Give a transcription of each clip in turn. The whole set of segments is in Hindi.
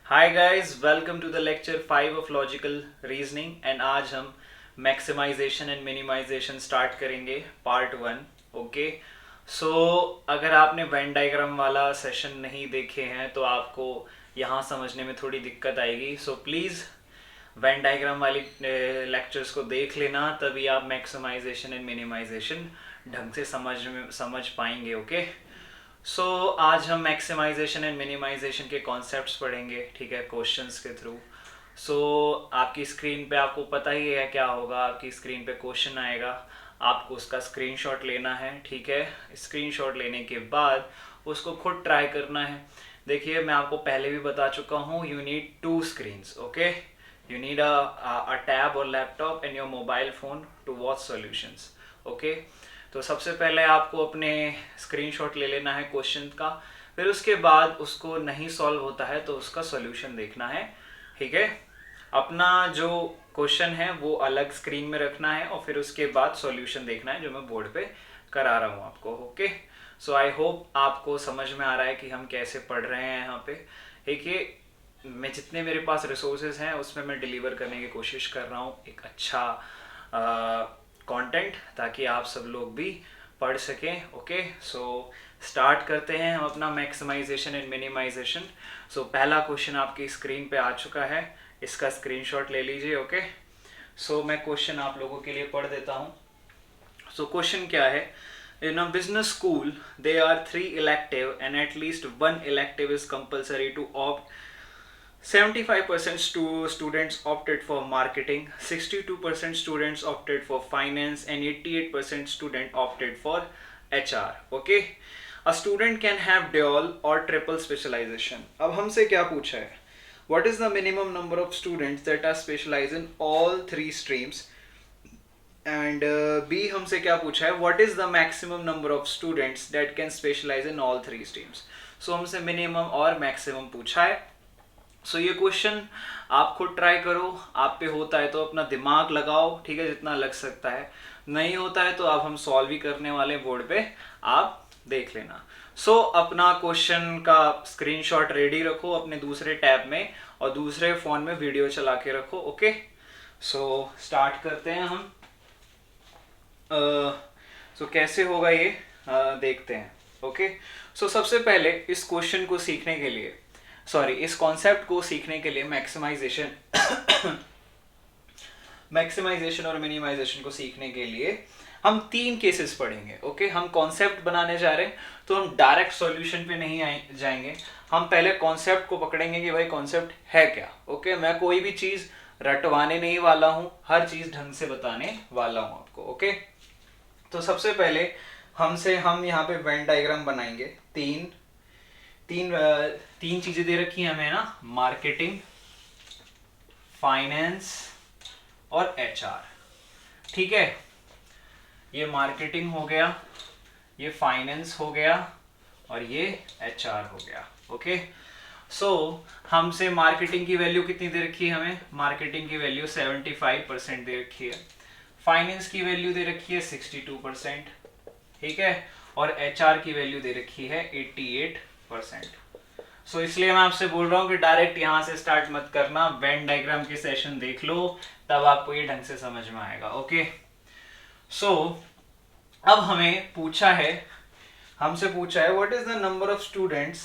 Hi guys, welcome to the lecture 5 of logical reasoning and आज हम मैक्सिमाइजेशन एंड मिनिमाइजेशन स्टार्ट करेंगे पार्ट 1। ओके, सो अगर आपने वेन डायग्राम वाला सेशन नहीं देखे हैं तो आपको यहाँ समझने में थोड़ी दिक्कत आएगी। सो प्लीज़ वेन डायग्राम वाली लेक्चर्स को देख लेना, तभी आप मैक्सिमाइजेशन एंड मिनिमाइजेशन ढंग से समझ पाएंगे। ओके, सो आज हम मैक्सिमाइजेशन एंड मिनिमाइजेशन के कॉन्सेप्ट्स पढ़ेंगे, ठीक है, क्वेश्चंस के थ्रू। सो आपकी स्क्रीन पे आपको पता ही है क्या होगा। आपकी स्क्रीन पे क्वेश्चन आएगा, आपको उसका स्क्रीनशॉट लेना है, ठीक है। स्क्रीनशॉट लेने के बाद उसको खुद ट्राई करना है। देखिए, मैं आपको पहले भी बता चुका हूँ, you need to screens. Okay, you need a tab or laptop and your mobile phone to watch solutions. Okay, तो सबसे पहले आपको अपने स्क्रीनशॉट ले लेना है क्वेश्चन का, फिर उसके बाद उसको नहीं सॉल्व होता है तो उसका सॉल्यूशन देखना है, ठीक है। अपना जो क्वेश्चन है वो अलग स्क्रीन में रखना है और फिर उसके बाद सॉल्यूशन देखना है जो मैं बोर्ड पे करा रहा हूँ आपको। ओके, सो आई होप आपको समझ में आ रहा है कि हम कैसे पढ़ रहे हैं यहाँ पे। देखिए, मैं जितने मेरे पास रिसोर्सेज हैं उसमें मैं डिलीवर करने की कोशिश कर रहा हूँ एक अच्छा कंटेंट, ताकि आप सब लोग भी पढ़ सकें। ओके, सो स्टार्ट करते हैं हम अपना मैक्सिमाइजेशन एंड मिनिमाइजेशन। सो पहला क्वेश्चन आपकी स्क्रीन पे आ चुका है, इसका स्क्रीनशॉट ले लीजिए। ओके, सो मैं क्वेश्चन आप लोगों के लिए पढ़ देता हूँ। सो क्वेश्चन क्या है, in a business school there are 3 elective and at least 1 elective is compulsory to opt. 75% students opted for marketing, 62% students opted for finance and 88% student opted for HR. Okay, a student can have dual or triple specialization. अब हमसे क्या पूछा है, what is the minimum number of students that are specialized in all 3 streams, and B हमसे क्या पूछा है, what is the maximum number of students that can specialize in all 3 streams. So हमसे minimum और maximum पूछा है। सो ये क्वेश्चन आप खुद ट्राई करो, आप पे होता है तो अपना दिमाग लगाओ, ठीक है, जितना लग सकता है। नहीं होता है तो अब हम सॉल्व ही करने वाले बोर्ड पे, आप देख लेना। सो अपना क्वेश्चन का स्क्रीनशॉट रेडी रखो अपने दूसरे टैब में और दूसरे फोन में वीडियो चला के रखो। ओके, सो स्टार्ट करते हैं हम। सो कैसे होगा ये देखते हैं। ओके, सो सबसे पहले इस क्वेश्चन को सीखने के लिए, इस कॉन्सेप्ट को सीखने के लिए मैक्सिमाइजेशन और मिनिमाइजेशन को सीखने के लिए हम 3 केसेस पढ़ेंगे। ओके, हम कॉन्सेप्ट बनाने जा रहे हैं तो हम डायरेक्ट सॉल्यूशन पे नहीं जाएंगे। हम पहले कॉन्सेप्ट को पकड़ेंगे कि भाई कॉन्सेप्ट है क्या। ओके, मैं कोई भी चीज रटवाने नहीं वाला हूँ, हर चीज ढंग से बताने वाला हूँ आपको। ओके, तो सबसे पहले हम यहाँ पे वेन डायग्राम बनाएंगे। तीन चीजें दे रखी हैं हमें ना, मार्केटिंग, फाइनेंस और एचआर। ठीक है, ये मार्केटिंग हो गया, ये फाइनेंस हो गया और ये एचआर हो गया। ओके, सो हमसे मार्केटिंग की वैल्यू कितनी दे रखी है, हमें मार्केटिंग की वैल्यू 75% दे रखी है, फाइनेंस की वैल्यू दे रखी है 62%, ठीक है, और एचआर की वैल्यू दे रखी है 88%। सो इसलिए मैं आपसे बोल रहा हूँ कि डायरेक्ट यहाँ से स्टार्ट मत करना, वेन डायग्राम के सेशन देख लो, तब आपको ये ढंग से समझ में आएगा। ओके, सो अब हमसे पूछा है what is the number of students,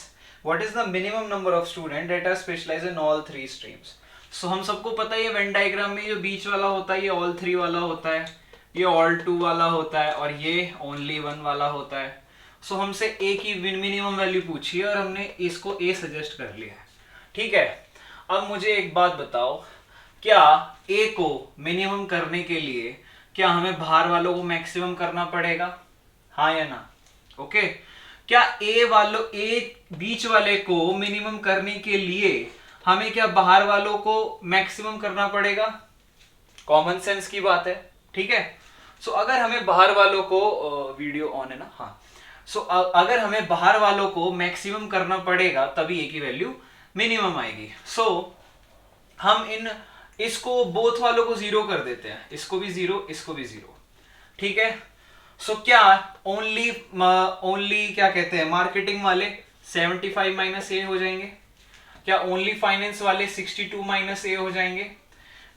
what is the minimum number of student that are specialised in all 3 streams. So हम सबको पता है वेन डायग्राम में जो बीच वाला होता है ये ऑल 3 वाला होता है, ये ऑल 2 वाला होता है और ये ओनली 1 वाला होता है। सो हमसे ए की मिनिमम वैल्यू पूछी है और हमने इसको ए सजेस्ट कर लिया है। ठीक है, अब मुझे एक बात बताओ, क्या ए को मिनिमम करने के लिए क्या हमें बाहर वालों को मैक्सिमम करना पड़ेगा, हाँ या ना। ओके, क्या ए बीच वाले को मिनिमम करने के लिए हमें क्या बाहर वालों को मैक्सिमम करना पड़ेगा, कॉमन सेंस की बात है। ठीक है, सो अगर हमें बाहर वालों को वीडियो ऑन है ना, हाँ, सो अगर हमें बाहर वालों को मैक्सिमम करना पड़ेगा तभी ए की वैल्यू मिनिमम आएगी। सो हम इसको बोथ वालों को 0 कर देते हैं, इसको भी 0, इसको भी 0। ठीक है, सो क्या ओनली क्या कहते हैं मार्केटिंग वाले 75 - ए हो जाएंगे, क्या ओनली फाइनेंस वाले 62 माइनस ए हो जाएंगे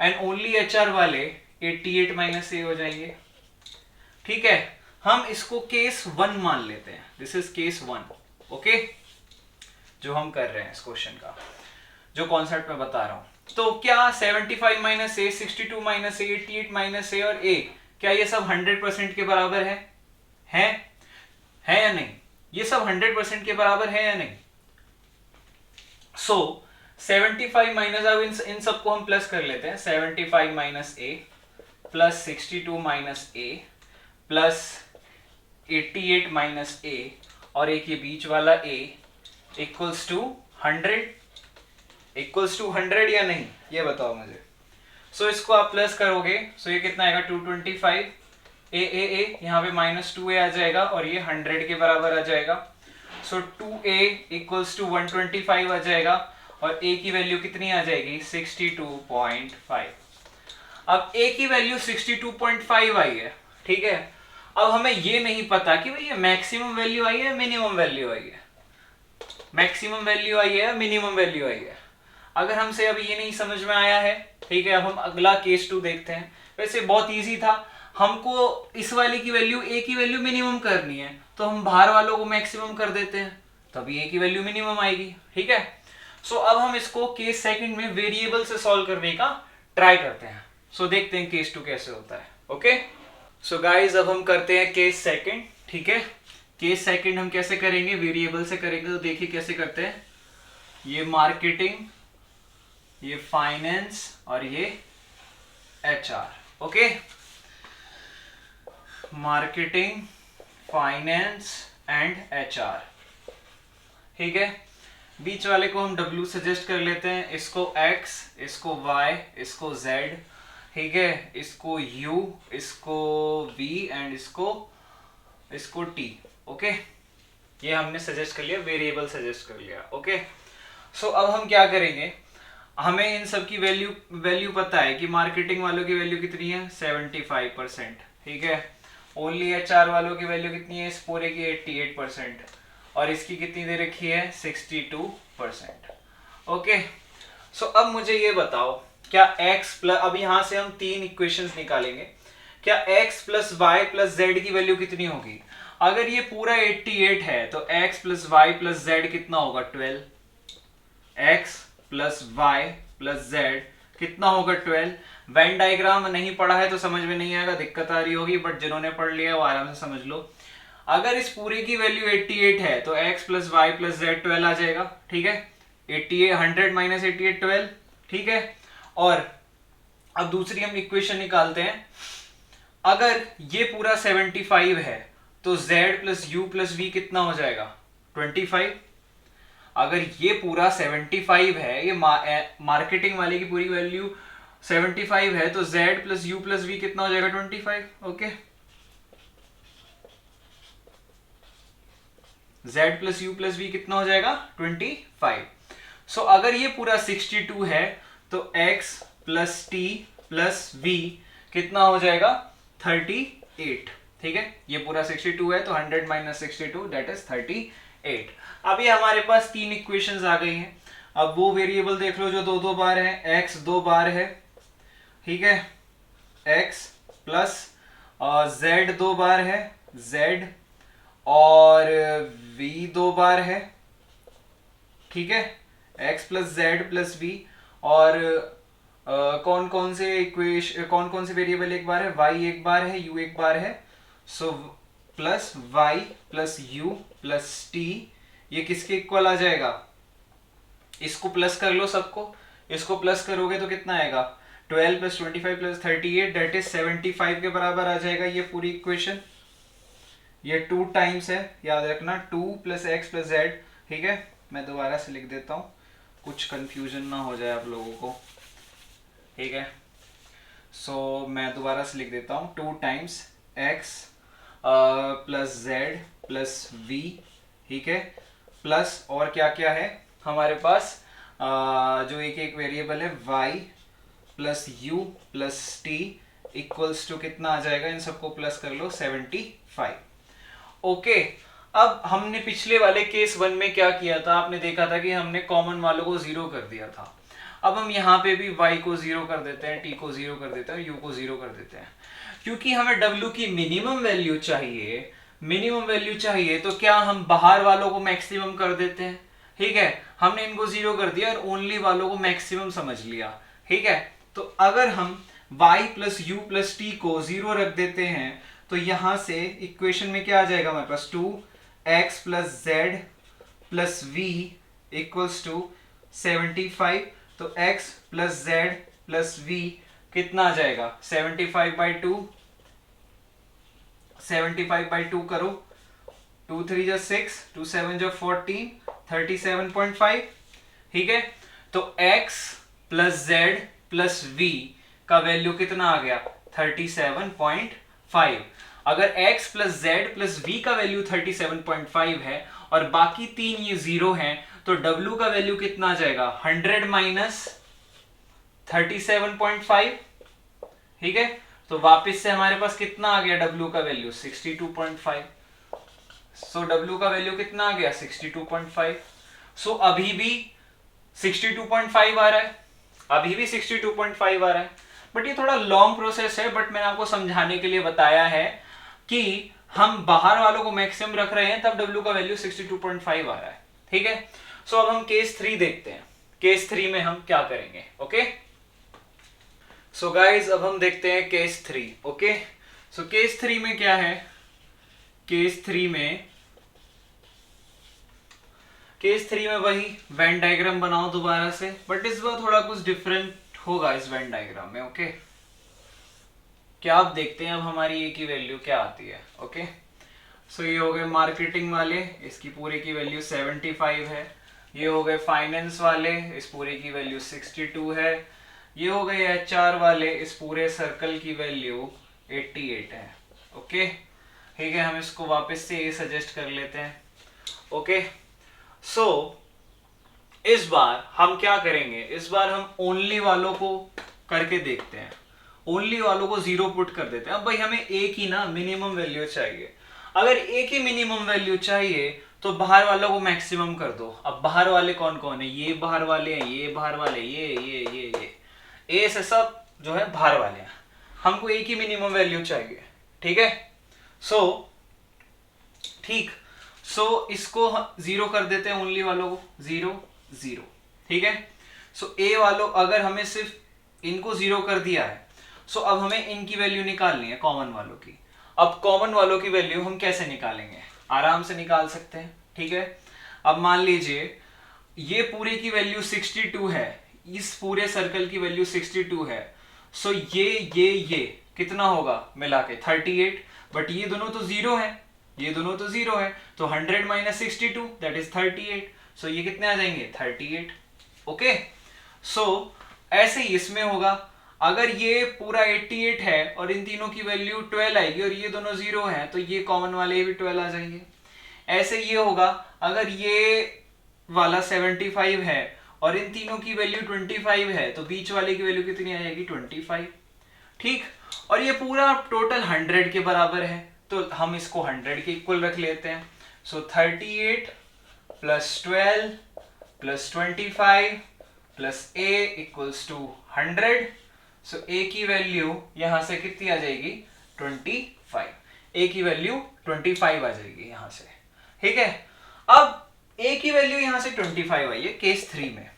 एंड ओनली एचआर वाले 88 माइनस ए हो जाएंगे? ठीक है, हम इसको केस 1 मान लेते हैं, दिस इज केस 1, ओके, जो हम कर रहे हैं इस क्वेश्चन का, जो कॉन्सेप्ट में बता रहा हूं। तो क्या 75 माइनस ए, 62 माइनस ए, 88 माइनस ए और ए, क्या ये सब 100% के बराबर है या नहीं? ये सब 100% के बराबर है या नहीं? सो 75 माइनस, अब इन सबको हम प्लस कर लेते हैं, 75 माइनस ए प्लस 62 माइनस ए प्लस 88 माइनस ए और एक ये बीच वाला ए इक्वल्स टू 100, इक्वल्स टू 100 या नहीं, ये बताओ मुझे। सो इसको आप प्लस करोगे, सो ये कितना आएगा 225, ए यहाँ पे -2a आ जाएगा और ये 100 के बराबर आ जाएगा। सो 2a इक्वल्स टू 125 आ जाएगा और a की वैल्यू कितनी आ जाएगी 62.5। अब a की वैल्यू 62.5 आई है, ठीक है। अब हमें ये नहीं पता कि भाई ये मैक्सिमम वैल्यू आई है मिनिमम वैल्यू आई है, मैक्सिमम वैल्यू आई है मिनिमम वैल्यू आई है। अगर हमसे अभी ये नहीं समझ में आया है, ठीक है, अब हम अगला केस 2 देखते हैं। वैसे बहुत इजी था, हमको इस वाले की वैल्यू a की वैल्यू मिनिमम करनी है, तो हम बाहर वालों को मैक्सिमम कर देते हैं, तभी a की वैल्यू मिनिमम आएगी, ठीक है। सो अब हम इसको केस सेकंड में वेरिएबल से सॉल्व करने का ट्राई करते हैं। सो देखते हैं केस 2 कैसे होता है, ओके। सो गाइज अब हम करते हैं केस सेकंड, ठीक है। केस सेकंड हम कैसे करेंगे, वेरिएबल से करेंगे, तो देखिए कैसे करते हैं। ये मार्केटिंग, ये फाइनेंस और ये HR, okay. Marketing, finance and HR, ठीक है। बीच वाले को हम W सजेस्ट कर लेते हैं, इसको X, इसको Y, इसको Z, ठीक है, इसको U, इसको V एंड इसको T, ओके। ये हमने सजेस्ट कर लिया, वेरिएबल सजेस्ट कर लिया, ओके। सो अब हम क्या करेंगे, हमें इन सब की वैल्यू पता है कि मार्केटिंग वालों की वैल्यू कितनी है 75%, ठीक है। ओनली एचआर वालों की वैल्यू कितनी है इस पूरे की 88% और इसकी कितनी दे रखी है 62%, ओके। सो अब मुझे ये बताओ, क्या x प्लस, अब यहां से हम 3 इक्वेशंस निकालेंगे, क्या x plus y plus z की वैल्यू कितनी होगी? अगर ये पूरा 88 है तो x plus y plus z कितना होगा 12, x plus y plus z कितना होगा 12। वेन डायग्राम नहीं पढ़ा है तो समझ में नहीं आएगा, दिक्कत आ रही होगी, बट जिन्होंने पढ़ लिया वो आराम से समझ लो। अगर इस पूरी की वैल्यू 88 है तो x plus y plus z 12 आ जाएगा, ठीक है। 88 100 माइनस 88 12, ठीक है। और अब दूसरी हम इक्वेशन निकालते हैं, अगर ये पूरा 75 है तो z plus u plus v कितना हो जाएगा 25। अगर ये पूरा 75 है, ये मार्केटिंग वाले की पूरी वैल्यू 75 है तो z plus u plus v कितना हो जाएगा 25, okay. z plus u plus v कितना हो जाएगा 25। सो अगर ये पूरा 62 है तो x plus t plus v कितना हो जाएगा 38, ठीक है। ये पूरा 62 है तो 100 माइनस 62 दैट इज 38। अभी हमारे पास 3 इक्वेशंस आ गई हैं। अब वो वेरिएबल देख लो जो दो बार है, x 2 बार है, ठीक है, x प्लस z 2 बार है, z और v 2 बार है, ठीक है, x plus z plus v। और कौन कौन से वेरिएबल एक बार है, y एक बार है, u एक बार है। So plus y plus u plus t, ये किसके इक्वल आ जाएगा, इसको प्लस कर लो सबको, इसको प्लस करोगे तो कितना आएगा 12 प्लस 25 प्लस 38 दैट इज 75 के बराबर आ जाएगा ये पूरी इक्वेशन। ये 2 टाइम्स है, याद रखना 2 प्लस एक्स प्लस जेड, ठीक है। मैं दोबारा से लिख देता हूँ, कुछ कंफ्यूजन ना हो जाए आप लोगों को, ठीक है। सो मैं दोबारा से लिख देता हूँ 2 times x plus z plus v, ठीक है, प्लस और क्या क्या है हमारे पास, जो एक एक वेरिएबल है y plus u plus t equals to कितना आ जाएगा, इन सबको प्लस कर लो 75, ओके। अब हमने पिछले वाले केस 1 में क्या किया था, आपने देखा था कि हमने कॉमन वालों को 0 कर दिया था। अब हम यहाँ पे भी y को 0 कर देते हैं, t को 0 कर देते हैं, u को 0 कर देते हैं, क्योंकि हमें w की मिनिमम वैल्यू चाहिए, तो क्या हम बाहर वालों को मैक्सिमम कर देते हैं। ठीक है, हमने इनको 0 कर दिया और ओनली वालों को मैक्सिमम समझ लिया। ठीक है, तो अगर हम y plus you plus T को 0 रख देते हैं तो यहां से इक्वेशन में क्या आ जाएगा हमारे पास, 2x plus z plus v equals to 75। तो x plus z plus v कितना आ जाएगा, 75/2, 75/2 करो, 2 3 जा 6, 2 7 जा 14, 37.5। ठीक है, तो x plus z plus v का वैल्यू कितना आ गया, 37.5। अगर x plus z plus v का वैल्यू 37.5 है और बाकी तीन ये 0 हैं, तो w का वैल्यू कितना आ जाएगा, 100 माइनस 37.5। ठीक है, तो वापस से हमारे पास कितना आ गया w का वैल्यू, 62.5। सो w का वैल्यू कितना आ गया, 62.5। सो अभी भी 62.5 आ रहा है, अभी भी 62.5 आ रहा है, बट ये थोड़ा लॉन्ग प्रोसेस है, बट मैंने आपको समझाने के लिए बताया है कि हम बाहर वालों को मैक्सिमम रख रहे हैं तब w का वैल्यू 62.5 आ रहा है। ठीक है, सो अब हम केस 3 देखते हैं, केस 3 में हम क्या करेंगे। ओके, सो गाइज अब हम देखते हैं केस 3। ओके, सो केस 3 में क्या है, केस 3 में वही वेन डायग्राम बनाओ दोबारा से, बट इस बार थोड़ा कुछ डिफरेंट होगा इस वेन डायग्राम में। ओके, क्या आप देखते हैं अब हमारी ए की वैल्यू क्या आती है। ओके, सो ये हो गए मार्केटिंग वाले, इसकी पूरे की वैल्यू 75 है। ये हो गए फाइनेंस वाले, इस पूरे की वैल्यू 62 है। ये हो गए एचआर वाले, इस पूरे सर्कल की वैल्यू 88 है। ओके, ठीक है, हम इसको वापस से ये सजेस्ट कर लेते हैं। ओके, सो इस बार हम क्या करेंगे, इस बार हम ओनली वालों को करके देखते हैं, ओनली वालों को 0 पुट कर देते हैं। अब भाई हमें एक ही ना मिनिमम वैल्यू चाहिए, अगर एक ही मिनिमम वैल्यू चाहिए तो बाहर वालों को मैक्सिमम कर दो। अब बाहर वाले कौन कौन है, ये बाहर वाले हैं, ये बाहर वाले, ये से सब जो है बाहर वाले हैं, हमको एक ही मिनिमम वैल्यू चाहिए। ठीक है, सो इसको 0 कर देते हैं, ओनली वालों को 0 0। ठीक है, सो ए वालों अगर हमें सिर्फ इनको 0 कर दिया है, सो अब हमें इनकी वैल्यू निकालनी है कॉमन वालों की। अब कॉमन वालों की वैल्यू हम कैसे निकालेंगे, आराम से निकाल सकते हैं। ठीक है, अब मान लीजिए ये पूरे की वैल्यू 62 है, इस पूरे सर्कल की वैल्यू 62 है, सो ये कितना होगा मिला के 38, बट ये दोनों तो 0 है, ये दोनों तो 0 है, तो 100 माइनस 62 दैट इज 38। सो ये कितने आ जाएंगे, 38। ओके, सो ऐसे ही इसमें होगा, अगर ये पूरा 88 है और इन तीनों की वैल्यू 12 आएगी और ये दोनों 0 हैं, तो ये कॉमन वाले भी 12 आ जाएंगे। ऐसे ये होगा, अगर ये वाला 75 है और इन तीनों की वैल्यू 25 है, तो बीच वाले की वैल्यू कितनी आ जाएगी, 25। ठीक, और ये पूरा टोटल 100 के बराबर है, तो हम इसको 100 के इक्वल रख लेते हैं। So 38 plus 12 plus 25 plus a equals to 100। So a की वैल्यू यहां से कितनी आ जाएगी, 25। ए की वैल्यू 25 आ जाएगी यहां से। ठीक है, अब ए की वैल्यू यहां से 25 आई है केस 3 में।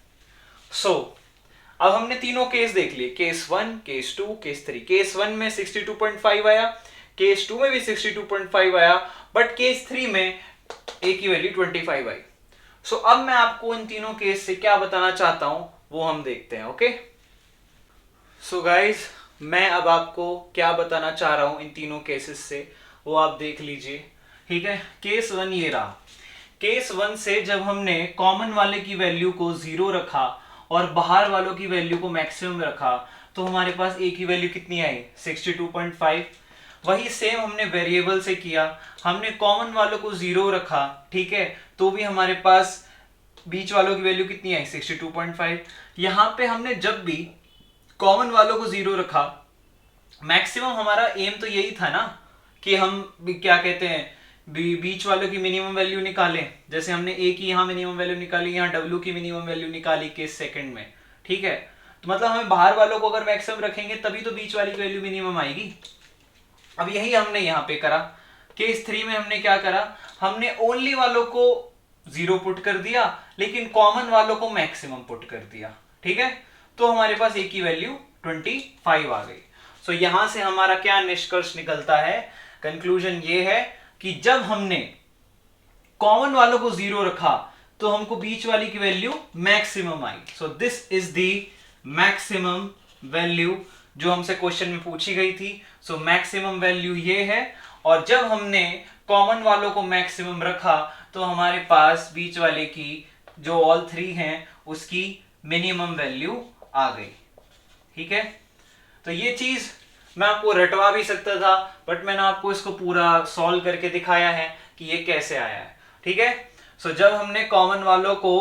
सो अब हमने तीनों केस देख लिए, केस 1, केस 2, केस 3। केस 1 में 62.5 आया, केस 2 में भी 62.5 आया, बट केस 3 में ए की वैल्यू 25 आई। सो अब मैं आपको इन तीनों केस से क्या बताना चाहता हूं वो हम देखते हैं। ओके, सो गाइज मैं अब आपको क्या बताना चाह रहा हूं इन तीनों केसेस से वो आप देख लीजिए। ठीक है, केस 1 ये रहा। केस 1 से जब हमने कॉमन वाले की वैल्यू को 0 रखा और बाहर वालों की वैल्यू को मैक्सिमम रखा, तो हमारे पास ए की वैल्यू कितनी आई, 62.5। वही सेम हमने वेरिएबल से किया, हमने कॉमन वालों को 0 रखा, ठीक है, तो भी हमारे पास बीच वालों की वैल्यू कितनी आई, 62.5। यहां पे हमने जब भी कॉमन वालों को 0 रखा, मैक्सिमम हमारा एम तो यही था ना कि हम क्या कहते हैं, बीच वालों की मिनिमम वैल्यू निकालें, जैसे हमने ए की यहाँ मिनिमम वैल्यू निकाली, यहाँ डब्ल्यू की मिनिमम वैल्यू निकाली केस सेकंड में, ठीक है। तो मतलब हमें बाहर वालों को अगर मैक्सिमम रखेंगे तभी तो बीच वाली की वैल्यू मिनिमम आएगी। अब यही हमने यहाँ पे करा। केस 3 में हमने क्या करा, हमने ओनली वालों को 0 पुट कर दिया लेकिन कॉमन वालों को मैक्सिमम पुट कर दिया, ठीक है। तो हमारे पास ए की वैल्यू 25 आ गई। सो यहां से हमारा क्या निष्कर्ष निकलता है, कंक्लूजन ये है कि जब हमने कॉमन वालों को 0 रखा तो हमको बीच वाली की value maximum I. So this is the maximum value जो हमसे क्वेश्चन में पूछी गई थी। सो मैक्सिमम वैल्यू ये है, और जब हमने कॉमन वालों को मैक्सिमम रखा तो हमारे पास बीच वाले की जो ऑल 3 हैं उसकी मिनिमम वैल्यू आ गई, ठीक है। तो ये चीज मैं आपको रटवा भी सकता था, बट मैंने आपको इसको पूरा सॉल्व करके दिखाया है कि ये कैसे आया है, ठीक है। सो जब हमने कॉमन वालों को,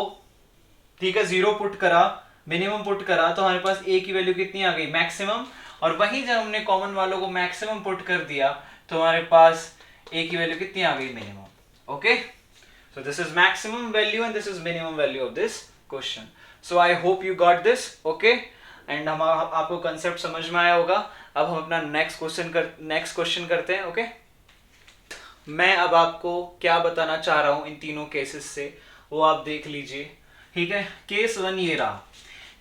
ठीक है, 0 पुट करा, मिनिमम पुट करा, तो हमारे पास ए की वैल्यू कितनी आ गई, मैक्सिमम। और वहीं जब हमने कॉमन वालों को मैक्सिमम पुट कर दिया तो हमारे पास ए की वैल्यू कितनी आ गई, minimum. Okay, so this is maximum value and this is minimum value of this question. So I hope you got this, okay, and हम आपको कंसेप्ट समझ में आया होगा। अब हम अपना नेक्स्ट क्वेश्चन करते हैं, ओके। मैं अब आपको क्या बताना चाह रहा हूं इन तीनों केसेस से वो आप देख लीजिए, ठीक है। केस 1 ये रहा।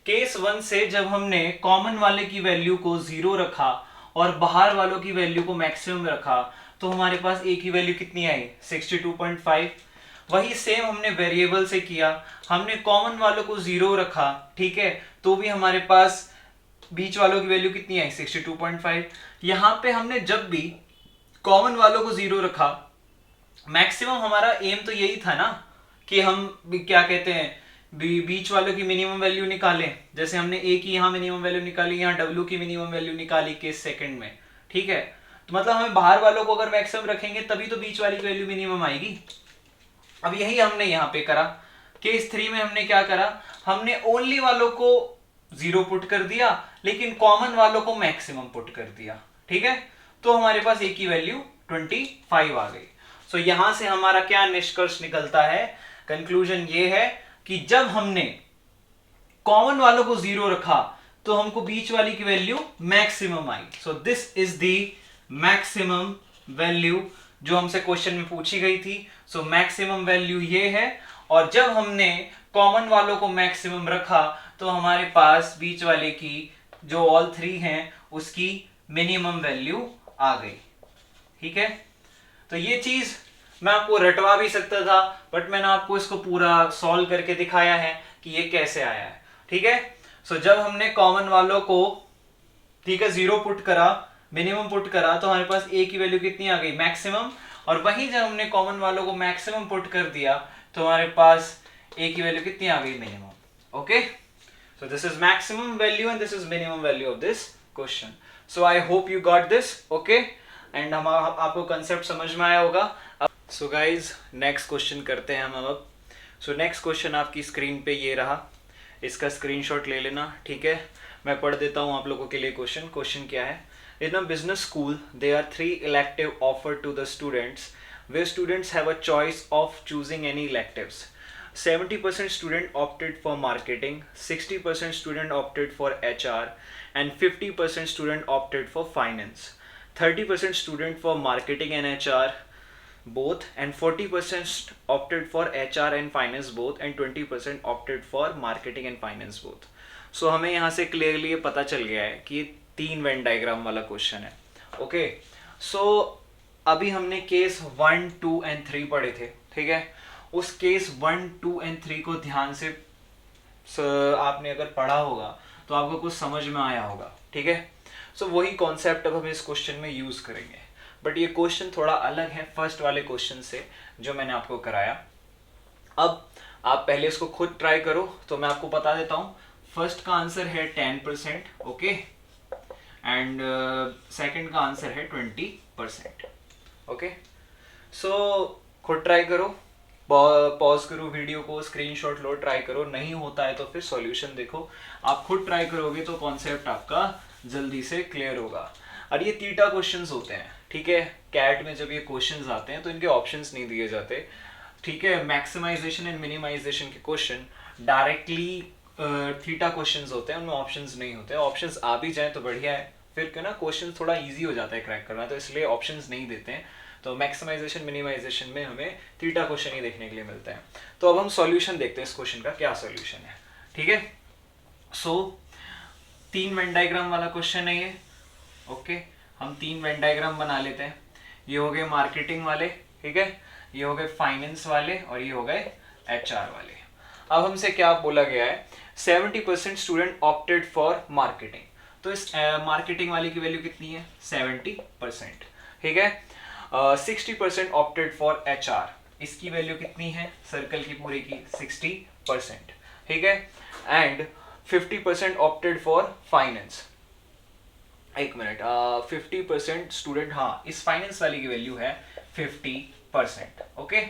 केस 1 से जब हमने कॉमन वाले की वैल्यू को 0 रखा और बाहर वालों की वैल्यू को मैक्सिमम रखा तो हमारे पास ए की वैल्यू कितनी आई, 62.5। वही सेम हमने वेरिएबल से किया, हमने कॉमन वालों को 0 रखा, ठीक है, तो भी हमारे पास बीच वालों की वैल्यू कितनी आई, 62.5। यहां पे हमने जब भी कॉमन वालों को 0 रखा, मैक्सिमम हमारा एम तो यही था ना कि हम क्या कहते हैं, बीच वालों की मिनिमम वैल्यू निकालें, जैसे हमने ए की यहाँ मिनिमम वैल्यू निकाली, यहाँ डब्ल्यू की मिनिमम वैल्यू निकाली केस सेकंड में, ठीक है। तो मतलब हमें बाहर वालों को अगर मैक्सिमम रखेंगे तभी तो बीच वाली की वैल्यू मिनिमम आएगी। अब यही हमने यहाँ पे करा। केस 3 में हमने क्या करा, हमने ओनली वालों को 0 पुट कर दिया लेकिन कॉमन वालों को मैक्सिमम पुट कर दिया, ठीक है। तो हमारे पास ए की वैल्यू 25 आ गई। सो यहां से हमारा क्या निष्कर्ष निकलता है, कंक्लूजन ये है कि जब हमने कॉमन वालों को 0 रखा तो हमको बीच वाली की value maximum I. So this is the maximum value जो हमसे क्वेश्चन में पूछी गई थी। सो मैक्सिमम वैल्यू ये है, और जब हमने कॉमन वालों को मैक्सिमम रखा तो हमारे पास बीच वाले की जो ऑल 3 हैं उसकी मिनिमम वैल्यू आ गई, ठीक है। तो ये चीज मैं आपको रटवा भी सकता था, बट मैंने आपको इसको पूरा सॉल्व करके दिखाया है कि ये कैसे आया है, ठीक है। सो जब हमने कॉमन वालों को, ठीक है, 0 पुट करा, मिनिमम पुट करा, तो हमारे पास ए की वैल्यू कितनी आ गई, मैक्सिमम। और वहीं जब हमने कॉमन वालों को मैक्सिमम पुट कर दिया तो हमारे पास ए की वैल्यू कितनी आ गई, minimum. Okay, so this is maximum value and this is minimum value of this question. So I hope you got this, okay, and हम आपको कंसेप्ट समझ में आया होगा। सो गाइज नेक्स्ट क्वेश्चन करते हैं हम अब। सो नेक्स्ट क्वेश्चन आपकी स्क्रीन पे ये रहा, इसका स्क्रीनशॉट ले लेना, ठीक है। मैं पढ़ देता हूँ आप लोगों के लिए क्वेश्चन। क्वेश्चन क्या है, in a business school there are 3 elective offered to the students where students have a choice of choosing any electives. 70% student opted for marketing, 60% student opted for HR, and 50% student opted for finance. 30% student for marketing and HR both, and 40% opted for HR and finance both, and 20% opted for marketing and finance both. So हमें यहाँ से क्लियरली ये पता चल गया है कि 3 वेन डायग्राम वाला क्वेश्चन है, ओके। सो अभी हमने केस 1, 2 एंड 3 पढ़े थे, ठीक है। उस केस 1, 2 एंड 3 को ध्यान से आपने अगर पढ़ा होगा तो आपको कुछ समझ में आया होगा, ठीक है। सो वही कॉन्सेप्ट अब हम इस क्वेश्चन में यूज करेंगे, बट ये क्वेश्चन थोड़ा अलग है फर्स्ट वाले क्वेश्चन से जो मैंने आपको कराया। अब आप पहले इसको खुद ट्राई करो, तो मैं आपको बता देता हूँ। फर्स्ट का आंसर है 10%, ओके, एंड सेकंड का आंसर है 20%, ओके। सो खुद ट्राई करो, पॉज करो वीडियो को, स्क्रीनशॉट लो, ट्राई करो। नहीं होता है तो फिर सॉल्यूशन देखो। आप खुद ट्राई करोगे तो कॉन्सेप्ट आपका जल्दी से क्लियर होगा। और ये थीटा क्वेश्चंस होते हैं, ठीक है। कैट में जब ये क्वेश्चंस आते हैं तो इनके ऑप्शंस नहीं दिए जाते, ठीक है। मैक्सिमाइजेशन एंड मिनिमाइजेशन के क्वेश्चन डायरेक्टली थीटा क्वेश्चंस होते हैं, उनमें ऑप्शंस नहीं होते। ऑप्शंस आ भी जाए तो बढ़िया है, फिर क्यों ना क्वेश्चन थोड़ा इजी हो जाता है क्रैक करना, तो इसलिए ऑप्शंस नहीं देते हैं। तो मैक्सिमाइजेशन मिनिमाइजेशन में हमें थीटा क्वेश्चन ही देखने के लिए मिलता है। तो अब हम सॉल्यूशन देखते हैं इस क्वेश्चन का क्या सॉल्यूशन है, ठीक है। सो 3 वेन डायग्राम वाला क्वेश्चन है ये, ओके। हम 3 वेन डायग्राम बना लेते हैं। ये हो गए मार्केटिंग वाले, ठीक है, ये हो गए फाइनेंस वाले और ये हो गए HR वाले। अब हमसे क्या बोला गया है, 70% स्टूडेंट ऑप्टेड फॉर मार्केटिंग। तो इस मार्केटिंग वाली की वैल्यू कितनी है, 70%, ठीक है। 60% ऑप्टेड फॉर HR, इसकी वैल्यू कितनी है, सर्कल की पूरी की 60%, ठीक है। And 50% opted for finance. एक मिनट, 50% स्टूडेंट, हाँ, इस फाइनेंस वाली की वैल्यू है 50%, ओके।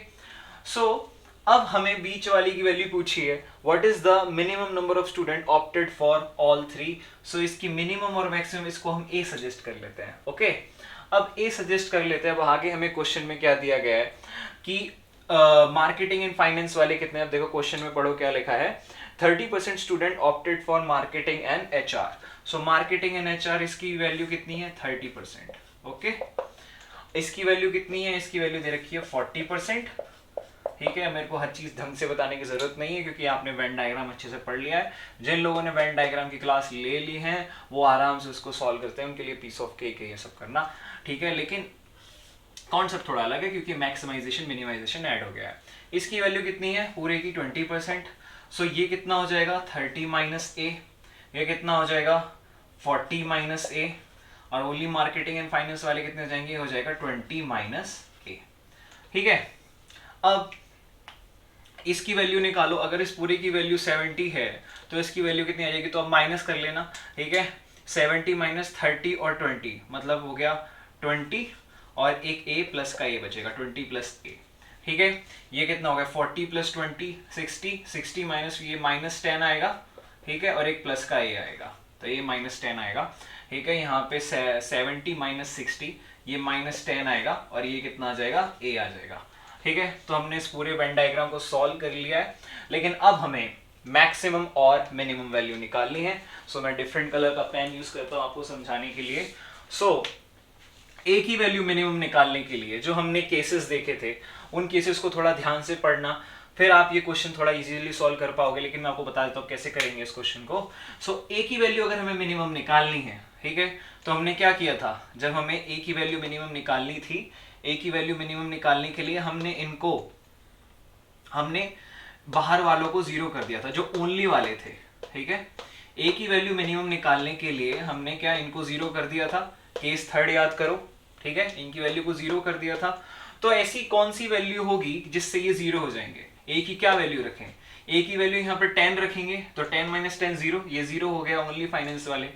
सो अब हमें बीच वाली की वैल्यू पूछी है, what is the minimum number of student opted for all 3। सो इसकी मिनिमम और मैक्सिमम इसको हम ए सजेस्ट कर लेते हैं, ओके। अब ए सजेस्ट कर लेते हैं। अब आगे हमें क्वेश्चन में क्या दिया गया है कि मार्केटिंग एंड फाइनेंस वाले कितने, अब देखो क्वेश्चन में पढ़ो क्या लिखा है, 30% student opted for marketing and HR। So marketing and HR, इसकी वैल्यू कितनी है, 30%, ओके। इसकी वैल्यू कितनी है, इसकी वैल्यू दे रखी है 40%, ठीक है। मेरे को हर चीज ढंग से बताने की जरूरत नहीं है क्योंकि आपने वेन डायग्राम अच्छे से पढ़ लिया है। जिन लोगों ने वेन डायग्राम की क्लास ले ली है वो आराम से उसको सॉल्व करते हैं, उनके लिए पीस ऑफ केक है ये सब करना, ठीक है। लेकिन कॉन्सेप्ट थोड़ा अलग है क्योंकि मैक्सिमाइजेशन मिनिमाइजेशन ऐड हो गया है। इसकी वैल्यू कितनी है, पूरे की 20%। सो ये कितना हो जाएगा, 30 माइनस ए। ये कितना हो जाएगा, 40 माइनस ए। और ओनली मार्केटिंग एंड फाइनेंस वाले कितने हो जाएंगे, हो जाएगा 20 माइनस ए, ठीक है। अब इसकी वैल्यू निकालो, अगर इस पूरे की वैल्यू 70 है तो इसकी वैल्यू कितनी आ जाएगी, तो अब माइनस कर लेना, ठीक है। 70 माइनस 30 और 20 मतलब हो गया 20 और एक a प्लस का a बचेगा, 20 प्लस a, ठीक है। ये कितना हो गया, 40 प्लस 20 60, 60 माइनस ये माइनस 10 आएगा, ठीक है, और एक प्लस का a आएगा तो ये माइनस 10 आएगा, ठीक है। यहाँ पे 70 माइनस 60 ये माइनस 10 आएगा और ये कितना आ जाएगा, a आ जाएगा, ठीक है। तो हमने इस पूरे वेन डायग्राम को सॉल्व कर लिया है, लेकिन अब हमें मैक्सिमम और मिनिमम वैल्यू निकालनी है। सो मैं डिफरेंट कलर का पेन यूज करता हूं आपको समझाने के लिए। सो ए की वैल्यू मिनिमम निकालने के लिए जो हमने केसेस देखे थे उन केसेस को थोड़ा ध्यान से पढ़ना, फिर आप ये क्वेश्चन थोड़ा इजीली सॉल्व कर पाओगे। लेकिन मैं आपको बता देता हूँ कैसे करेंगे इस क्वेश्चन को। सो ए की वैल्यू अगर हमें मिनिमम निकालनी है, ठीक है, तो हमने क्या किया था, जब हमें ए की वैल्यू मिनिमम निकालनी थी, ए की वैल्यू मिनिमम निकालने के लिए हमने बाहर वालों को जीरो कर दिया था जो ओनली वाले थे, ठीक है। ए की वैल्यू मिनिमम निकालने के लिए हमने क्या, इनको जीरो कर दिया था, केस थर्ड याद करो, ठीक है, इनकी वैल्यू को जीरो कर दिया था। तो ऐसी कौन सी वैल्यू होगी जिससे ये जीरो हो जाएंगे, ए की क्या वैल्यू रखें, ए की वैल्यू यहाँ पर 10 रखेंगे तो 10 माइनस 10 जीरो, ये जीरो हो गया ओनली फाइनेंस वाले।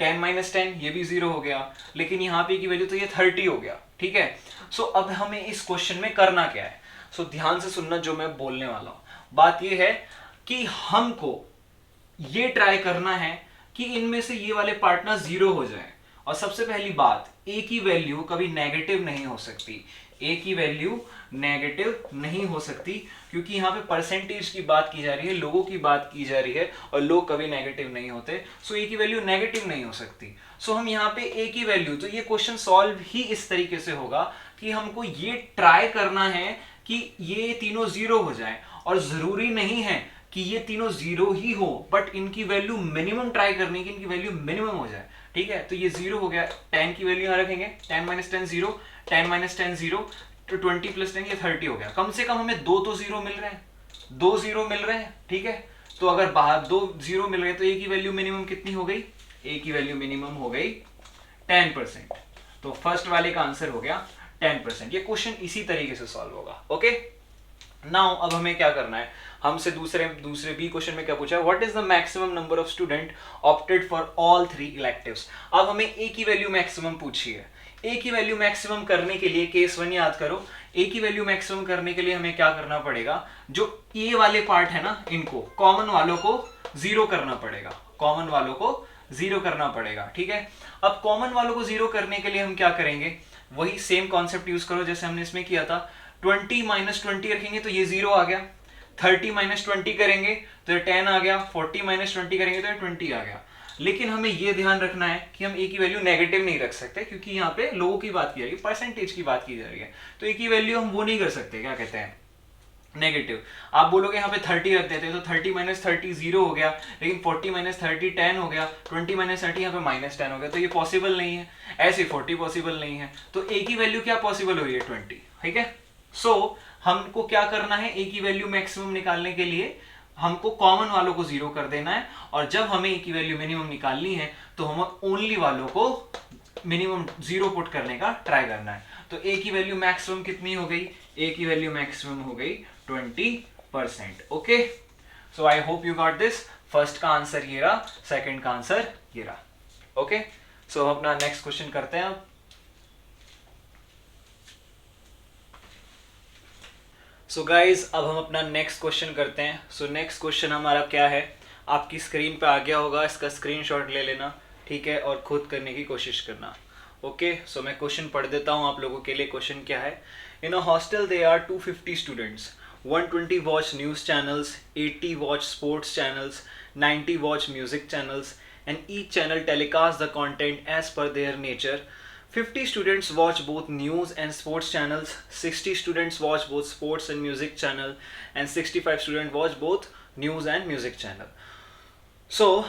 10 माइनस 10 ये भी जीरो हो गया, लेकिन यहाँ पे की वैल्यू तो ये 30 हो गया, ठीक है। सो अब हमें इस क्वेश्चन में करना क्या है, सो ध्यान से सुनना जो मैं बोलने वाला हूं। बात ये है कि हमको ये ट्राई करना है कि इनमें से ये वाले पार्टनर जीरो हो जाए। और सबसे पहली बात, ए की वैल्यू कभी नेगेटिव नहीं हो सकती, ए की वैल्यू नेगेटिव नहीं हो सकती क्योंकि यहाँ पे परसेंटेज की बात की जा रही है, लोगों की बात की जा रही है और लोग कभी नेगेटिव नहीं होते। सो ए की वैल्यू नेगेटिव नहीं हो सकती। सो हम यहाँ पे ए की वैल्यू, तो ये क्वेश्चन सॉल्व ही इस तरीके से होगा कि हमको ये ट्राई करना है कि ये तीनों जीरो हो जाए, और जरूरी नहीं है कि ये तीनों जीरो ही हो, बट इनकी वैल्यू मिनिमम ट्राई करनी है कि इनकी वैल्यू मिनिमम हो जाए, ठीक है। तो ये जीरो हो गया, 10 की वैल्यू यहाँ रखेंगे, 10 माइनस 10 जीरो, 10 माइनस 10 जीरो, तो 20 प्लस 10 ये 30 हो गया। कम से कम हमें दो तो जीरो मिल रहे हैं, दो जीरो मिल रहे हैं, ठीक है। तो अगर बाहर दो जीरो मिल गए तो ए की वैल्यू मिनिमम कितनी हो गई, ए की वैल्यू मिनिमम हो गई 10%। तो फर्स्ट वाले का आंसर हो गया 10%। ये क्वेश्चन इसी तरीके से सॉल्व होगा, ओके। नाउ अब हमें क्या करना है, हमसे दूसरे बी क्वेश्चन में क्या पूछा है, what is the maximum number of student opted for all 3 electives. अब हमें ए की वैल्यू मैक्सिमम पूछी है। ए की वैल्यू मैक्सिमम करने के लिए केस 1 याद करो, ए की वैल्यू मैक्सिमम करने के लिए हमें क्या करना पड़ेगा, जो ए वाले पार्ट है ना, इनको कॉमन वालों को जीरो करना पड़ेगा, कॉमन वालों को जीरो करना पड़ेगा, ठीक है। अब कॉमन वालों को जीरो करने के लिए हम क्या करेंगे, वही सेम कॉन्सेप्ट यूज करो जैसे हमने इसमें किया था। 20 माइनस 20 रखेंगे तो ये जीरो आ गया, 30 माइनस 20 करेंगे तो ये 10 आ गया, 40 माइनस 20 करेंगे तो ये 20 आ गया। लेकिन हमें ये ध्यान रखना है कि हम ए की वैल्यू नेगेटिव नहीं रख सकते, क्योंकि यहाँ पे लोगों की बात की जा रही है, परसेंटेज की बात की जा रही है, तो ए की वैल्यू हम वो नहीं कर सकते, क्या कहते हैं, नेगेटिव। आप बोलोगे यहाँ पे 30 रख देते तो 30 माइनस 30 जीरो हो गया, लेकिन 40 माइनस 30 10 हो गया, 20 माइनस 30 यहाँ पे माइनस 10 हो गया, तो ये पॉसिबल नहीं है। ऐसे 40 पॉसिबल नहीं है, तो ए की वैल्यू क्या पॉसिबल हो रही है, 20, ठीक है। सो हमको क्या करना है, ए की वैल्यू मैक्सिमम निकालने के लिए हमको कॉमन वालों को जीरो कर देना है, और जब हमें ए की वैल्यू मिनिमम निकालनी है तो हम ओनली वालों को मिनिमम जीरो पुट करने का ट्राई करना है। तो ए की वैल्यू मैक्सिमम कितनी हो गई, ए की वैल्यू मैक्सिमम हो गई 20%। Okay, so I hope you got this. First का आंसर ये रहा, सेकंड का आंसर ये रहा। ओके, सो हम अपना नेक्स्ट क्वेश्चन करते हैं अब। सो गाइज अब हम अपना नेक्स्ट क्वेश्चन करते हैं। सो नेक्स्ट क्वेश्चन हमारा क्या है, आपकी स्क्रीन पे आ गया होगा, इसका स्क्रीनशॉट ले लेना, ठीक है, और खुद करने की कोशिश करना। ओके, सो मैं क्वेश्चन पढ़ देता हूँ आप लोगों के लिए। क्वेश्चन क्या है, in a hostel they are 250 students, 120 watch news channels, 80 watch sports channels, 90 watch music channels, and each channel telecasts the content as per their nature. 50 students watch both news and sports channels, 60 students watch both sports and music channel, and 65 students watch both news and music channel. So,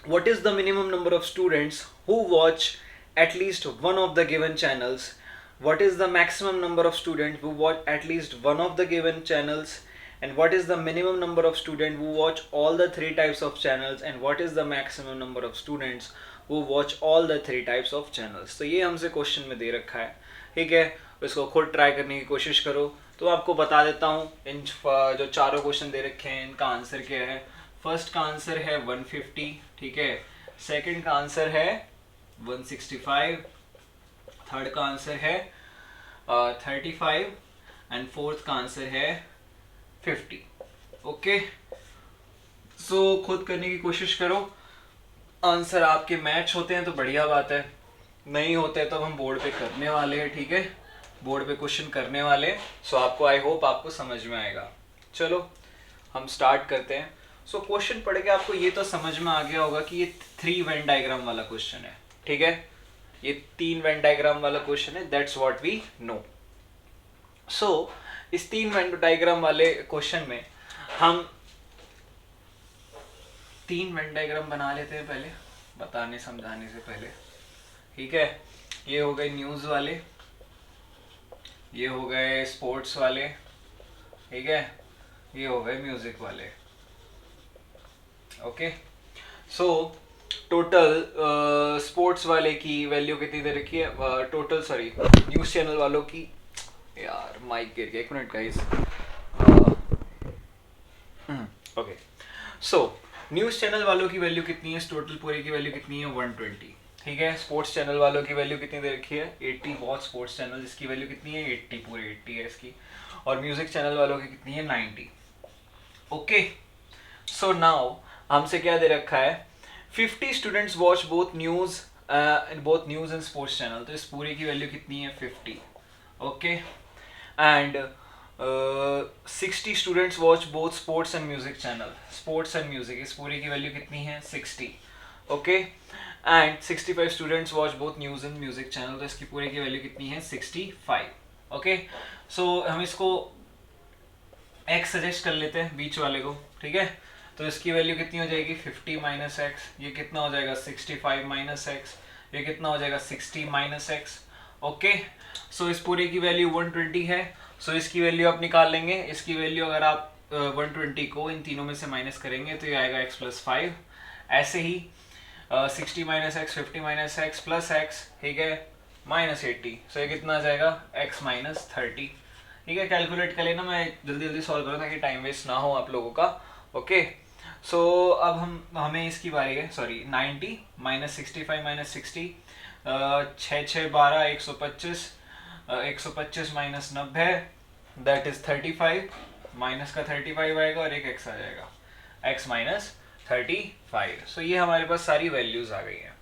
what is the minimum number of students who watch at least one of the given channels? What is the maximum number of students who watch at least one of the given channels? And what is the minimum number of students who watch all the three types of channels? And what is the maximum number of students who watch all the three types of channels? तो ये हमसे क्वेश्चन में दे रखा है, ठीक है, इसको खुद ट्राई करने की कोशिश करो। तो आपको बता देता हूँ इन जो चारों क्वेश्चन दे रखे हैं इनका आंसर क्या है। फर्स्ट का आंसर है 150, ठीक है, सेकंड का आंसर है 165, थर्ड का आंसर है 35 एंड फोर्थ का आंसर है 50। ओके, सो खुद करने की कोशिश करो। आंसर आपके मैच होते हैं तो बढ़िया बात है, नहीं होते तो हम बोर्ड पे करने वाले हैं, ठीक है, बोर्ड पे क्वेश्चन करने वाले। सो आपको आई होप आपको समझ में आएगा। चलो हम स्टार्ट करते हैं। सो क्वेश्चन पढ़ के आपको ये तो समझ में आ गया होगा कि ये 3 वेन डायग्राम वाला क्वेश्चन है, ठीक है, ये 3 वेन डायग्राम वाला क्वेश्चन है, दैट्स व्हाट वी नो। सो इस 3 वेन डायग्राम वाले क्वेश्चन में हम 3 वेन डायग्राम बना लेते हैं पहले, बताने समझाने से पहले, ठीक है। ये हो गए न्यूज़ वाले, ये हो गए स्पोर्ट्स वाले, ठीक है, ये हो गए म्यूजिक वाले। ओके, सो टोटल स्पोर्ट्स वाले की वैल्यू कितनी दे रखी है, टोटल सॉरी न्यूज़ चैनल वालों की, यार माइक गिर गया, एक मिनट गाइस। ओके, सो न्यूज़ चैनल वालों की वैल्यू कितनी है, टोटल पूरे की वैल्यू कितनी है 120, ठीक है। स्पोर्ट्स चैनल वालों की वैल्यू कितनी दे रखी है 80 वॉच स्पोर्ट्स चैनल, जिसकी वैल्यू कितनी है 80, पूरे 80 है इसकी, और म्यूजिक चैनल वालों की कितनी है 90। ओके, सो नाउ हमसे क्या दे रखा है 50 students watch both news and sports channel, तो इस पूरे की वैल्यू कितनी है 50। Okay, and 60 students watch both sports and music channel, sports and music, इस पूरे की वैल्यू कितनी है 60। Okay, and 65 students watch both news and music channel, तो इसकी पूरे की वैल्यू कितनी है 65। ओके, सो हम इसको x सजेस्ट कर लेते हैं बीच वाले को, ठीक है, तो इसकी वैल्यू कितनी हो जाएगी 50 माइनस एक्स, ये कितना हो जाएगा 65 माइनस एक्स, ये कितना हो जाएगा 60 माइनस एक्स। ओके, सो इस पूरे की वैल्यू 120 है, सो इसकी वैल्यू आप निकाल लेंगे। इसकी वैल्यू अगर आप 120 को इन तीनों में से माइनस करेंगे तो ये आएगा x प्लस 5। ऐसे ही 60 minus x, 50 minus x plus x, ठीक है, माइनस 80, सो ये कितना आ जाएगा x माइनस 30, ठीक है। कैलकुलेट कर लेना, मैं जल्दी जल्दी सॉल्व करूँ ताकि टाइम वेस्ट ना हो आप लोगों का। ओके, सो अब हमें इसकी बारी है, sorry 90 minus 65 minus 60, 6 6 12 125, 125 minus 90 that is 35, minus का 35 आएगा और एक x आ जाएगा, x माइनस 35। सो ये हमारे पास सारी वैल्यूज आ गई हैं।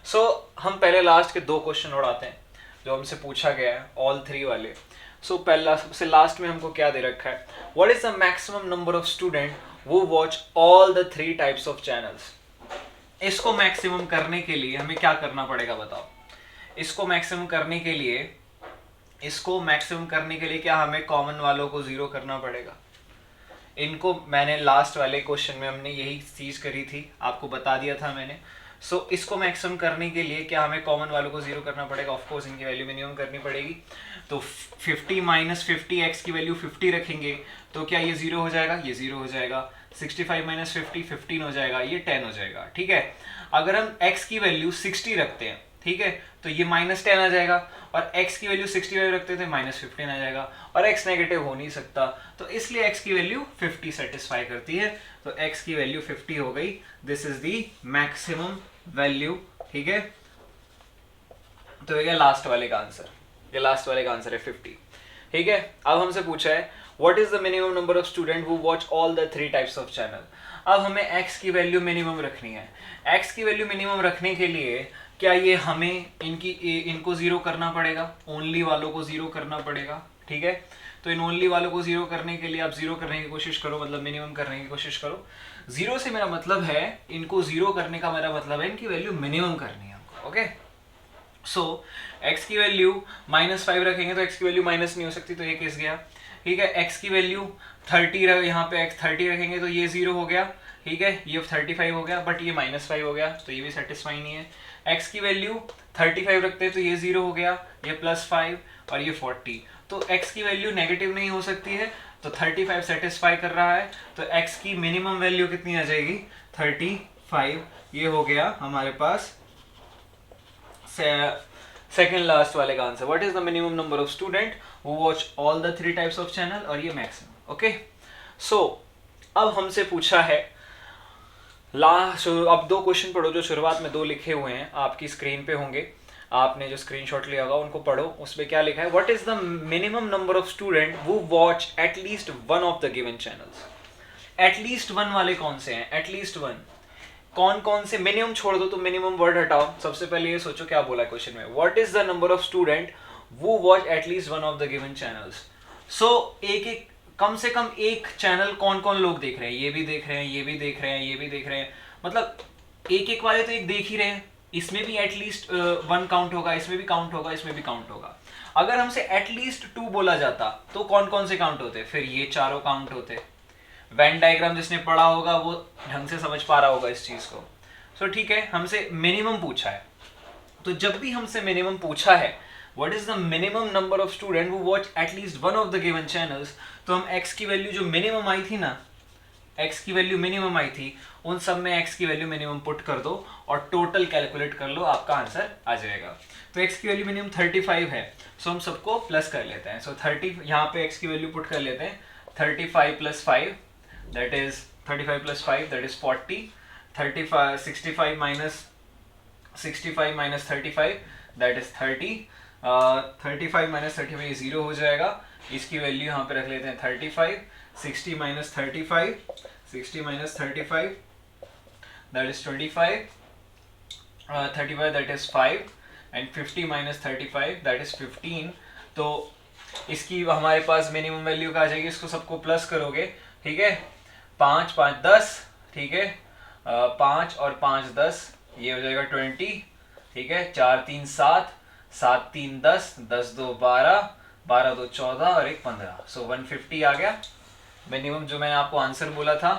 सो हम पहले लास्ट के दो क्वेश्चन उड़ाते हैं जो हमसे पूछा गया है, ऑल 3 वाले। सो पहला सबसे लास्ट में हमको क्या दे रखा है, what is the maximum number of student who watch all the 3 types of channels. इसको मैक्सिमम करने के लिए हमें क्या करना पड़ेगा बताओ। इसको मैक्सिमम करने के लिए क्या हमें कॉमन वालों को 0 करना पड़ेगा। इनको मैंने लास्ट वाले क्वेश्चन में हमने यही चीज करी थी, आपको बता दिया था मैंने। सो इसको मैक्सिमम करने के लिए क्या हमें कॉमन वालों को 0 करना पड़ेगा, ऑफ कोर्स इनकी वैल्यू मिनिमम करनी पड़ेगी। तो 50 माइनस 50 एक्स की वैल्यू 50 रखेंगे तो क्या ये 0 हो जाएगा, ये 0 हो जाएगा। 65 माइनस 50 15 हो जाएगा, ये 10 हो जाएगा। ठीक है, अगर हम x की वैल्यू 60 रखते हैं, ठीक है, तो ये -10 आ जाएगा, और x की वैल्यू 65 रखते थे -15 आ जाएगा, और x नेगेटिव हो नहीं सकता, तो इसलिए x की वैल्यू 50 सेटिस्फाई करती है। तो x की वैल्यू 50 हो गई, this is the maximum value. ठीक है, तो ये लास्ट वाले का आंसर, ये लास्ट वाले का आंसर है 50। ठीक है, अब हमसे पूछा है what is the minimum number of student who watch all the 3 types of channel. अब हमें x की वैल्यू मिनिमम रखनी है। x की वैल्यू मिनिमम रखने के लिए क्या ये हमें इनको 0 करना पड़ेगा, ओनली वालों को 0 करना पड़ेगा। ठीक है, तो इन ओनली वालों को 0 करने के लिए आप 0 करने की कोशिश करो, मतलब मिनिमम करने की कोशिश करो। 0 से मेरा मतलब है, इनको 0 करने का मेरा मतलब है इनकी वैल्यू मिनिमम करनी है हमको। ओके, सो x की वैल्यू -5 रखेंगे तो x की वैल्यू माइनस नहीं हो सकती, तो ये केस गया। ठीक है, x की वैल्यू 30 यहाँ पे x 30 रखेंगे तो ये 0 हो गया। ठीक है, ये 35 हो गया, बट ये -5 हो गया, तो ये भी सेटिस्फाई नहीं है। x की वैल्यू 35 रखते हैं तो ये 0 हो गया, ये +5 और ये 40, तो x की वैल्यू नेगेटिव नहीं हो सकती है, तो 35 सेटिस्फाई कर रहा है, तो x की मिनिमम वैल्यू कितनी आ जाएगी, 35। ये हो गया हमारे पास सेकेंड लास्ट वाले का answer. What is the minimum number of student who watch all the 3 types of channel, और ये मैक्सिमम। ओके, सो अब हमसे पूछा है लास्ट, अब 2 क्वेश्चन पढ़ो जो शुरुआत में 2 लिखे हुए हैं, आपकी स्क्रीन पे होंगे, आपने जो स्क्रीनशॉट लिया होगा उनको पढ़ो। उसमें क्या लिखा है, what is the minimum number of student who watch at least 1 of the given channels. At least 1 वाले कौन से हैं, एटलीस्ट 1 कौन कौन से, मिनिमम छोड़ दो, तो मिनिमम वर्ड हटाओ। सबसे पहले ये सोचो क्या बोला क्वेश्चन में, what is the number of student who watch at least 1 of the given channels. So एक कम से कम एक चैनल कौन कौन लोग देख रहे हैं, ये भी देख रहे हैं, ये भी देख रहे हैं, ये भी देख रहे हैं, मतलब एक वाले तो एक देख ही रहे हैं, इसमें भी एटलीस्ट 1 काउंट होगा, इसमें भी काउंट होगा, इसमें भी काउंट होगा। अगर हमसे एटलीस्ट 2 बोला जाता तो कौन कौन से काउंट होते, फिर ये चारों काउंट होते। वेन डायग्राम जिसने पढ़ा होगा वो ढंग से समझ पा रहा होगा इस चीज को। सो ठीक है, हमसे मिनिमम पूछा है, तो जब भी हमसे मिनिमम पूछा है, what is the minimum number of student who watch at least 1 of the given channels, तो हम x की वैल्यू जो मिनिमम आई थी ना, x की वैल्यू मिनिमम आई थी, उन सब में x की वैल्यू मिनिमम पुट कर दो और टोटल कैलकुलेट कर लो, आपका आंसर आ जाएगा। तो x की वैल्यू मिनिमम 35 है, सो हम सबको प्लस कर लेते हैं। सो 30 यहाँ पे x की वैल्यू पुट कर लेते हैं, 35 + 5 that is 35 + 5 that is 40, 35 65 minus 35 that is 30, 35 minus 35 0 हो जाएगा, इसकी वैल्यू यहाँ पे रख लेते हैं 35, 60 minus 35 that is 25, 35 that is 5 and 50 minus 35 that is 15। तो इसकी हमारे पास मिनिमम वैल्यू का आ जाएगी, इसको सबको प्लस करोगे, ठीक है, 5 5 10, ठीक है, 5 और 5 10, ये हो जाएगा 20, ठीक है, 4 3 7, 7 3 10, 10 2 12, 12 2 14 और 1 15। सो 150 आ गया मिनिमम, जो मैंने आपको आंसर बोला था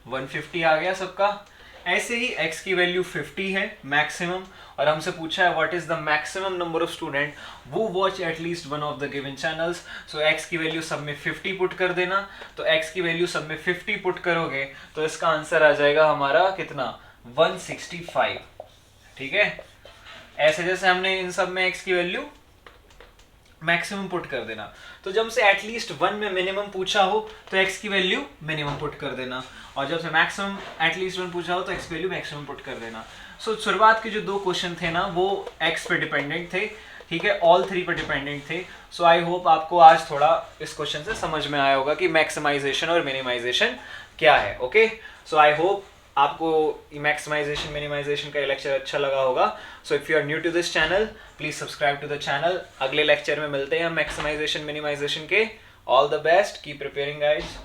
150 आ गया सबका। ऐसे ही x की वैल्यू 50 है मैक्सिमम, और हमसे पूछा है what is the maximum number of student who watch at least 1 of the given channels. So x की वैल्यू सब में 50 पुट कर देना, तो x की वैल्यू सब में 50 पुट करोगे तो इसका आंसर आ जाएगा हमारा कितना, 165। ठीक है, ऐसे जैसे हमने इन सब में x की वैल्यू मैक्सिमम पुट कर देना, तो जब से एटलीस्ट 1 में मिनिमम पूछा हो तो x की वैल्यू मिनिमम पुट कर देना, और जब से मैक्सिमम एटलीस्ट 1 पूछा हो तो x की वैल्यू मैक्सिमम पुट कर देना। सो शुरुआत के जो 2 क्वेश्चन थे ना वो x पे डिपेंडेंट थे, ठीक है, ऑल 3 पे डिपेंडेंट थे। सो आई होप आपको आज थोड़ा इस क्वेश्चन से समझ में आया होगा कि मैक्सिमाइजेशन और मिनिमाइजेशन क्या है। ओके, सो आई होप आपको मैक्सिमाइजेशन मिनिमाइजेशन का लेक्चर अच्छा लगा होगा. So if you are new to this channel please subscribe to the channel. अगले लेक्चर में मिलते हैं मैक्सिमाइजेशन मिनिमाइजेशन के. All the best, keep preparing guys.